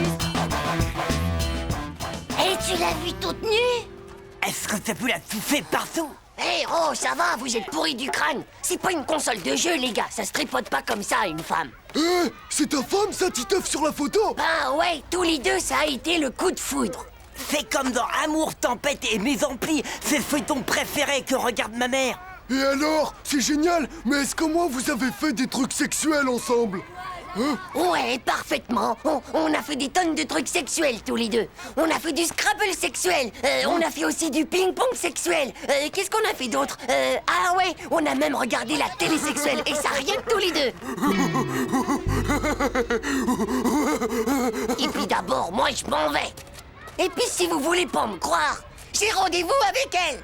Et tu l'as vue toute nue? Est-ce que t'as pu la touffer partout? Hé, oh, ça va, vous êtes pourris du crâne. C'est pas une console de jeu, les gars. Ça se tripote pas comme ça, une femme. Hé, c'est ta femme, ça, Titeuf, sur la photo? Ben ouais, tous les deux, ça a été le coup de foudre. C'est comme dans Amour, Tempête et Mes Amplis. C'est le feuilleton préféré que regarde ma mère. Et alors? C'est génial, mais est-ce qu'au moins vous avez fait des trucs sexuels ensemble? Hein? Ouais, parfaitement. On a fait des tonnes de trucs sexuels, tous les deux. On a fait du Scrabble sexuel. On a fait aussi du ping-pong sexuel. Qu'est-ce qu'on a fait d'autre? Ah ouais, on a même regardé la télé sexuelle. Et ça, rien que tous les deux. Et puis d'abord, moi, je m'en vais. Et puis, si vous voulez pas me croire, j'ai rendez-vous avec elle.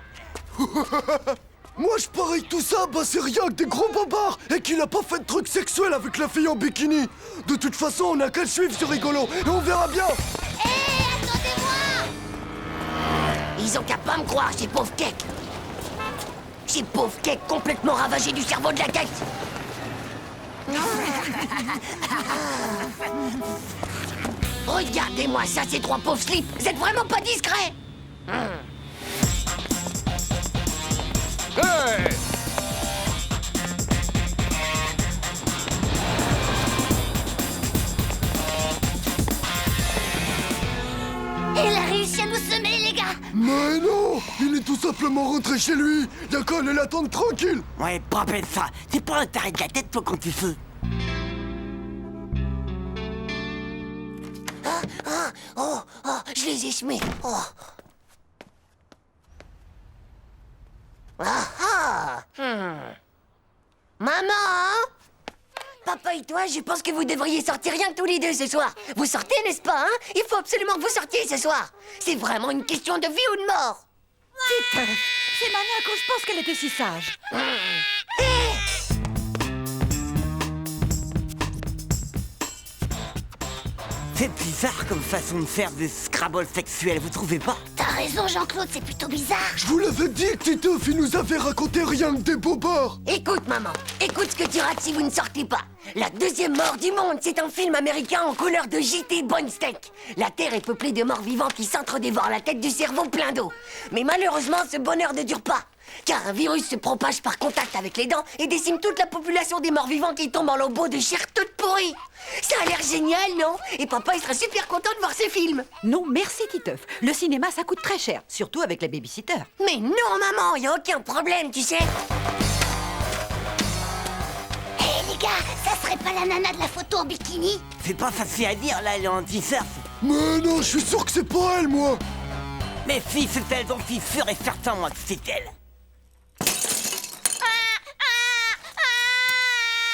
Moi, je parie que tout ça, bah c'est rien que des gros bobards et qu'il a pas fait de trucs sexuels avec la fille en bikini. De toute façon, on a qu'à le suivre, ce rigolo, et on verra bien. Hé, attendez-moi! Ils ont qu'à pas me croire, ces pauvres cakes. Ces pauvres cakes complètement ravagés du cerveau de la tête. Regardez-moi ça, ces trois pauvres slips. Vous êtes vraiment pas discrets. Hey! Il a réussi à nous semer, les gars! Mais non, il est tout simplement rentré chez lui. Y'a qu'à aller l'attendre tranquille. Ouais, pas peine ça. C'est pas un taré de la tête, toi, quand tu fais. Oh, je les ai semés. Oh. Maman! Papa et toi, je pense que vous devriez sortir rien que tous les deux ce soir. Vous sortez, n'est-ce pas, hein? Il faut absolument que vous sortiez ce soir. C'est vraiment une question de vie ou de mort. Titeuf, c'est maintenant que je pense qu'elle était si sage. C'est bizarre comme façon de faire des Scrabble sexuels, vous trouvez pas? T'as raison, Jean-Claude, c'est plutôt bizarre. Je vous l'avais dit que Titeuf, il nous avait raconté rien que des bobards. Écoute, maman, écoute ce que tu rates si vous ne sortez pas. La deuxième mort du monde, c'est un film américain en couleur de JT Bonsteak. La Terre est peuplée de morts vivants qui s'entre-dévorent la tête du cerveau plein d'eau. Mais malheureusement, ce bonheur ne dure pas. Car un virus se propage par contact avec les dents et décime toute la population des morts vivants qui tombent en lambeaux de chair toute pourrie. Ça a l'air génial, non? Et papa, il sera super content de voir ces films. Non, merci Titeuf. Le cinéma, ça coûte très cher, surtout avec la babysitter. Mais non, maman, y a aucun problème, tu sais. Hé, les gars, ça serait pas la nana de la photo en bikini? C'est pas facile à dire, là, elle est anti-surf. Mais non, je suis sûr que c'est pas elle, moi. Mais si, c'est elle, donc je suis sûr et certain, moi, que c'est elle.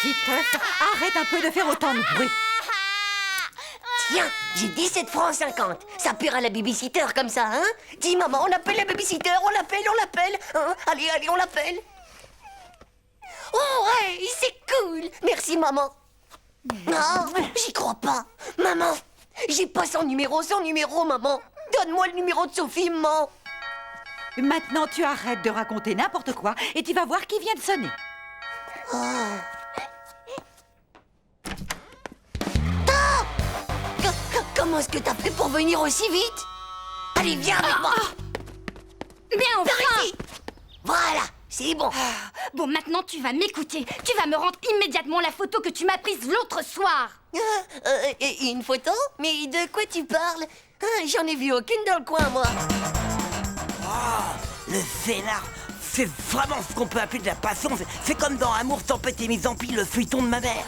Titeuf, arrête un peu de faire autant de bruit. Tiens, j'ai 17 francs 50. Ça paiera la babysitter comme ça, hein? Dis, maman, on appelle la babysitter, on l'appelle, hein? Allez, on l'appelle. Oh, ouais, c'est cool. Merci, maman. Non, j'y crois pas. Maman, j'ai pas son numéro, maman. Donne-moi le numéro de Sophie, maman. Maintenant, tu arrêtes de raconter n'importe quoi et tu vas voir qui vient de sonner. Comment est-ce que t'as fait pour venir aussi vite? Allez, viens avec moi. Mais enfin! Par ici. Voilà, c'est bon. Bon, maintenant tu vas m'écouter. Tu vas me rendre immédiatement la photo que tu m'as prise l'autre soir. Une photo? Mais de quoi tu parles? J'en ai vu aucune dans le coin, moi. Oh, le félard. C'est vraiment ce qu'on peut appeler de la passion. C'est comme dans Amour, tempête et mise en pile, le feuilleton de ma mère.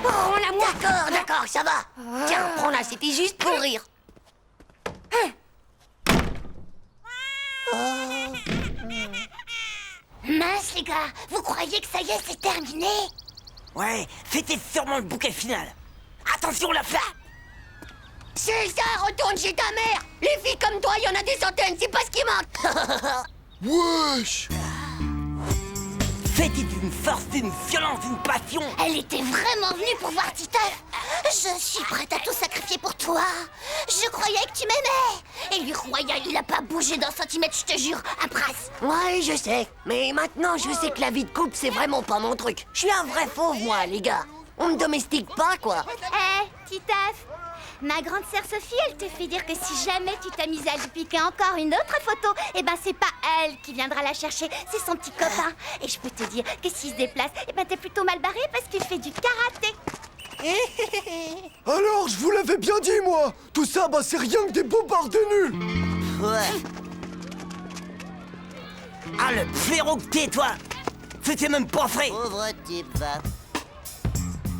Oh, l'amour. D'accord, ça va. Tiens, prends-la, c'était juste pour rire. Mince, les gars, vous croyez que ça y est, c'est terminé? Ouais, c'était sûrement le bouquet final. Attention, la flamme. C'est ça, retourne chez ta mère. Les filles comme toi, il y en a des centaines, c'est pas ce qui manque. Wesh! C'était une force, une violence, une passion. Elle était vraiment venue pour voir Titeuf. Je suis prête à tout sacrifier pour toi. Je croyais que tu m'aimais. Et lui royal, il a pas bougé d'un centimètre, je te jure, à Brasse. Ouais, je sais. Mais maintenant, je sais que la vie de couple, c'est vraiment pas mon truc. Je suis un vrai fauve, moi, les gars. On me domestique pas, quoi. Titeuf, ma grande sœur Sophie, elle te fait dire que si jamais tu t'amuses à lui piquer encore une autre photo, eh ben c'est pas elle qui viendra la chercher, c'est son petit copain. Et je peux te dire que s'il se déplace, eh ben t'es plutôt mal barré parce qu'il fait du karaté. Alors, je vous l'avais bien dit, moi. Tout ça, bah, c'est rien que des bobards de nuls. Ouais. Ah, le blaireau que t'es, toi. C'était même pas vrai. Pauvre type, va.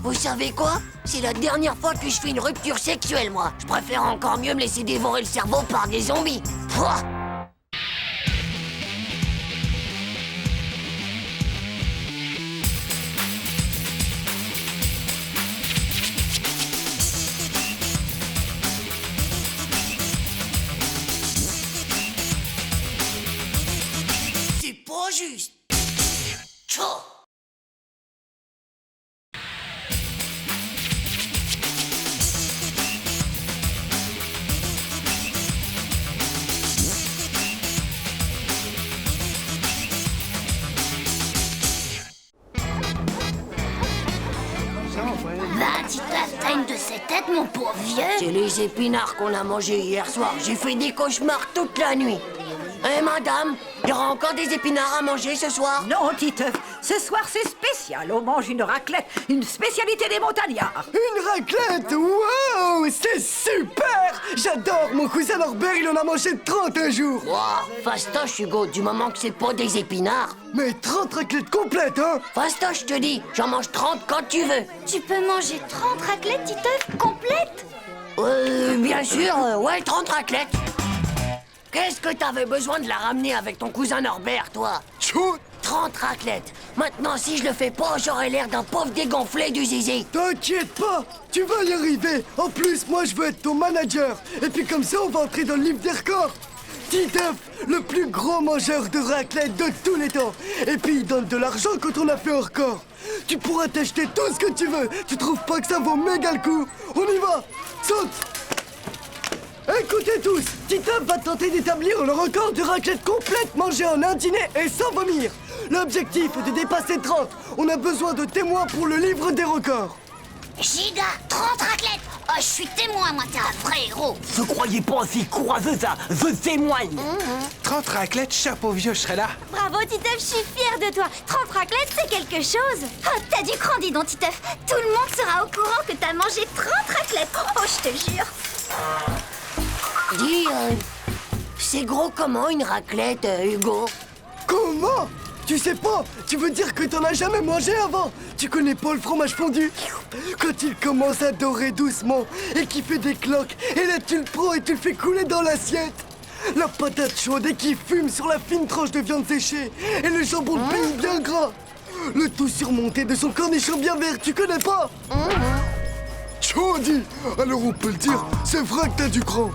Vous savez quoi? C'est la dernière fois que je fais une rupture sexuelle, moi. Je préfère encore mieux me laisser dévorer le cerveau par des zombies. Pouah. C'est pas juste. Tchou. Bah, Titeuf, t'as une de ces têtes, mon pauvre vieux. C'est les épinards qu'on a mangés hier soir. J'ai fait des cauchemars toute la nuit. Eh, madame, il y aura encore des épinards à manger ce soir? Non, Titeuf, ce soir c'est spécial. On mange une raclette, une spécialité des montagnards. Une raclette! Wow! C'est super! J'adore! Mon cousin Norbert, il en a mangé 30 un jour! Wow, fastoche, Hugo, du moment que c'est pas des épinards. Mais 30 raclettes complètes, hein? Fastoche, je te dis, j'en mange 30 quand tu veux. Tu peux manger 30 raclettes, Titeuf, complètes? Bien sûr, ouais, 30 raclettes. Qu'est-ce que t'avais besoin de la ramener avec ton cousin Norbert, toi? Tchou! 30 raclettes. Maintenant, si je le fais pas, j'aurai l'air d'un pauvre dégonflé du zizi. T'inquiète pas, tu vas y arriver. En plus, moi, je veux être ton manager. Et puis comme ça, on va entrer dans le livre des records. Titeuf, le plus gros mangeur de raclette de tous les temps. Et puis, il donne de l'argent quand on a fait un record. Tu pourras t'acheter tout ce que tu veux. Tu trouves pas que ça vaut méga le coup? On y va. Saute. Écoutez tous, Titeuf va tenter d'établir le record de raclette complète mangée en un dîner et sans vomir. L'objectif est de dépasser 30. On a besoin de témoins pour le livre des records. Giga, 30 raclettes. Oh, je suis témoin, moi, t'es un vrai héros. Je croyais pas aussi courageux, ça. Je témoigne. 30 raclettes, chapeau vieux, je serai là. Bravo, Titeuf, je suis fière de toi. 30 raclettes, c'est quelque chose. Oh, t'as du cran, dis donc, Titeuf. Tout le monde sera au courant que t'as mangé 30 raclettes. Oh, je te jure. Dis, c'est gros comment une raclette, Hugo? Comment? Tu sais pas? Tu veux dire que t'en as jamais mangé avant? Tu connais pas le fromage fondu? Quand il commence à dorer doucement et qu'il fait des cloques, et là tu le prends et tu le fais couler dans l'assiette. La patate chaude et qui fume sur la fine tranche de viande séchée et le jambon de pays bien gras. Le tout surmonté de son cornichon bien vert, tu connais pas? Chaudy! Alors on peut le dire, c'est vrai que t'as du cran.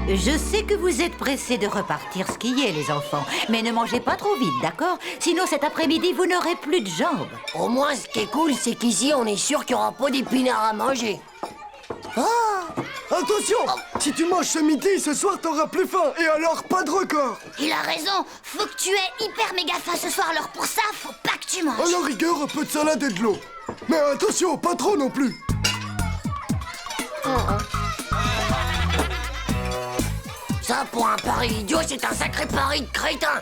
Je sais que vous êtes pressés de repartir skier, les enfants. Mais ne mangez pas trop vite, d'accord? Sinon, cet après-midi, vous n'aurez plus de jambes. Au moins, ce qui est cool, c'est qu'ici, on est sûr qu'il n'y aura pas d'épinards à manger. Attention! Si tu manges ce midi, ce soir, t'auras plus faim. Et alors, pas de record. Il a raison. Faut que tu aies hyper méga faim ce soir. Alors pour ça, faut pas que tu manges. À la rigueur, un peu de salade et de l'eau. Mais attention, pas trop non plus. Ça, pour un pari idiot, c'est un sacré pari de crétin.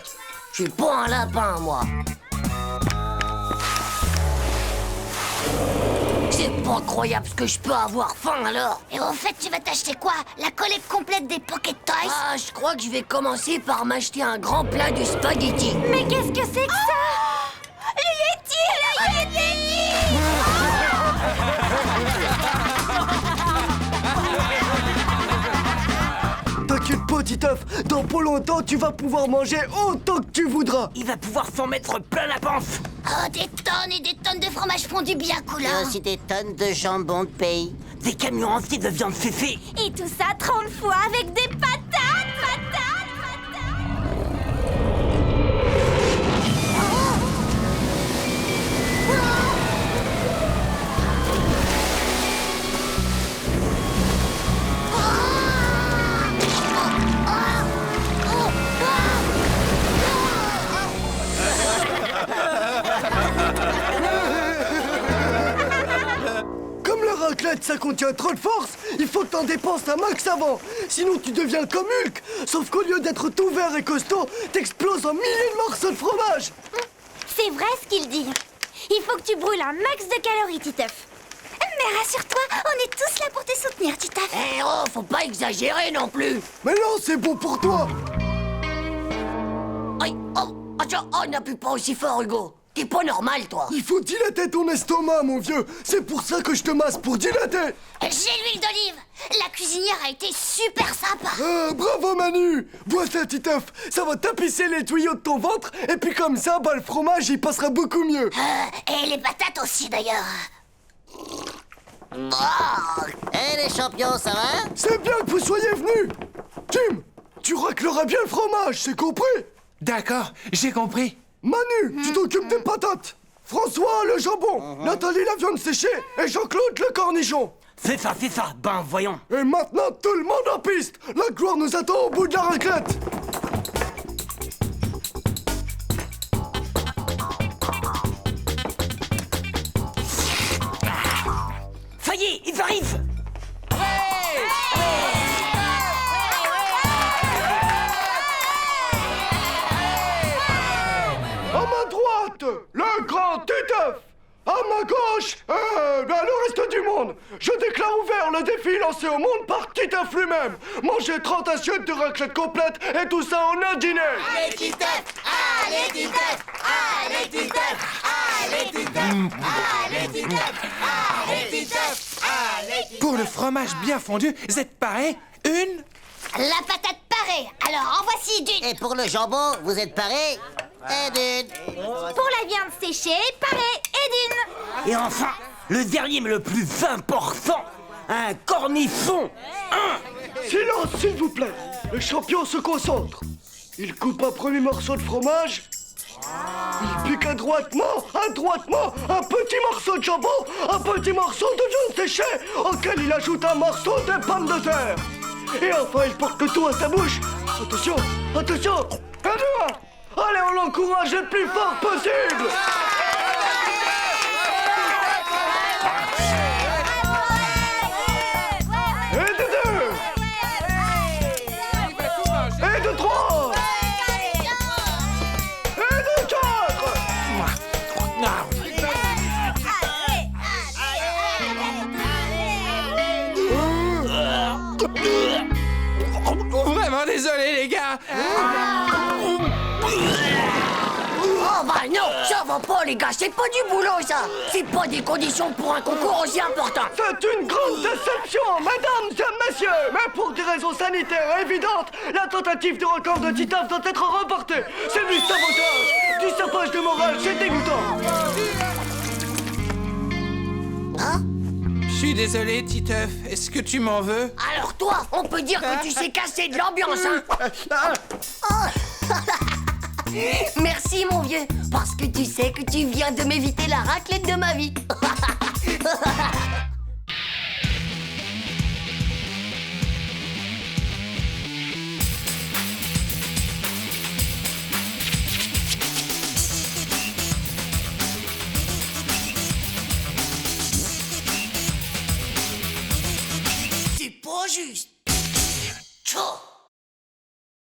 Je suis pas un lapin, moi. C'est pas croyable ce que je peux avoir faim, alors. Et au fait, tu vas t'acheter quoi? La collecte complète des Pocket Toys? Ah, je crois que je vais commencer par m'acheter un grand plat de spaghetti. Mais qu'est-ce que c'est que ça? Le Yeti! T'inquiète pas, Titeuf, dans pas longtemps, tu vas pouvoir manger autant que tu voudras. Il va pouvoir s'en mettre plein la panse. Oh, des tonnes et des tonnes de fromage fondu bien Il y a coulant. aussi des tonnes de jambon de pays. Des camions entiers de viande séchée. Et tout ça 30 fois avec des patates, patates, patates. Comme la raclette, ça contient trop de force, il faut que t'en dépenses un max avant. Sinon, tu deviens comme Hulk. Sauf qu'au lieu d'être tout vert et costaud, t'exploses en milliers de morceaux de fromage. C'est vrai ce qu'il dit. Il faut que tu brûles un max de calories, Titeuf. Mais rassure-toi, on est tous là pour te soutenir, Titeuf. Eh oh, faut pas exagérer non plus. Mais non, c'est bon pour toi. Aïe, oh, attends, oh, n'appuie pas aussi fort, Hugo. T'es pas normal, toi. Il faut dilater ton estomac, mon vieux. C'est pour ça que je te masse, pour dilater. J'ai l'huile d'olive. La cuisinière a été super sympa. Ah, bravo, Manu. Bois ça, Titeuf. Ça va tapisser les tuyaux de ton ventre. Et puis comme ça, bah, le fromage, il passera beaucoup mieux. Et les patates aussi, d'ailleurs. Eh les champions, ça va? C'est bien que vous soyez venus. Tim, tu racleras bien le fromage, c'est compris? D'accord, j'ai compris. Manu, tu t'occupes des patates. François, le jambon. Nathalie, la viande séchée. Et Jean-Claude, le cornichon. C'est ça. Ben, voyons. Et maintenant, tout le monde en piste. La gloire nous attend au bout de la raclette. Ça y est, ils arrivent. À ma droite, le grand Titeuf. À ma gauche, le reste du monde. Je déclare ouvert le défi lancé au monde par Titeuf lui-même. Manger 30 assiettes de raclette complète et tout ça en un dîner. Allez, Titeuf! Allez, Titeuf! Allez, Titeuf! Allez, Titeuf! Allez, Titeuf! Allez, Titeuf! Allez, Titeuf! Pour le fromage bien fondu, vous êtes parés? Une? La patate parée. Alors, en voici d'une. Et pour le jambon, vous êtes parés? Et d'une. Pour la viande séchée, pareil, et d'une. Et enfin, le dernier mais le plus important, un cornichon. Silence, s'il vous plaît. Le champion se concentre. Il coupe un premier morceau de fromage. Il pique adroitement, un petit morceau de jambon, un petit morceau de viande séchée, auquel il ajoute un morceau de pommes de terre. Et enfin, il porte le tout à sa bouche. Attention, attention. Un, deux, un. Allez, on l'encourage le plus fort possible. Et de deux. Et de trois. Et de quatre. Vraiment désolé, les gars. Oh bah non, ça va pas, les gars, c'est pas du boulot, ça. C'est pas des conditions pour un concours aussi important. C'est une grande déception, mesdames et messieurs. Mais pour des raisons sanitaires évidentes, la tentative de record de Titeuf doit être reportée. C'est du sabotage, du sapage de morale, c'est dégoûtant. Hein? Je suis désolé, Titeuf. Est-ce que tu m'en veux? Alors toi, on peut dire que tu sais casser de l'ambiance, hein? Merci, mon vieux, parce que tu sais que tu viens de m'éviter la raclette de ma vie. C'est pas juste. Tchao.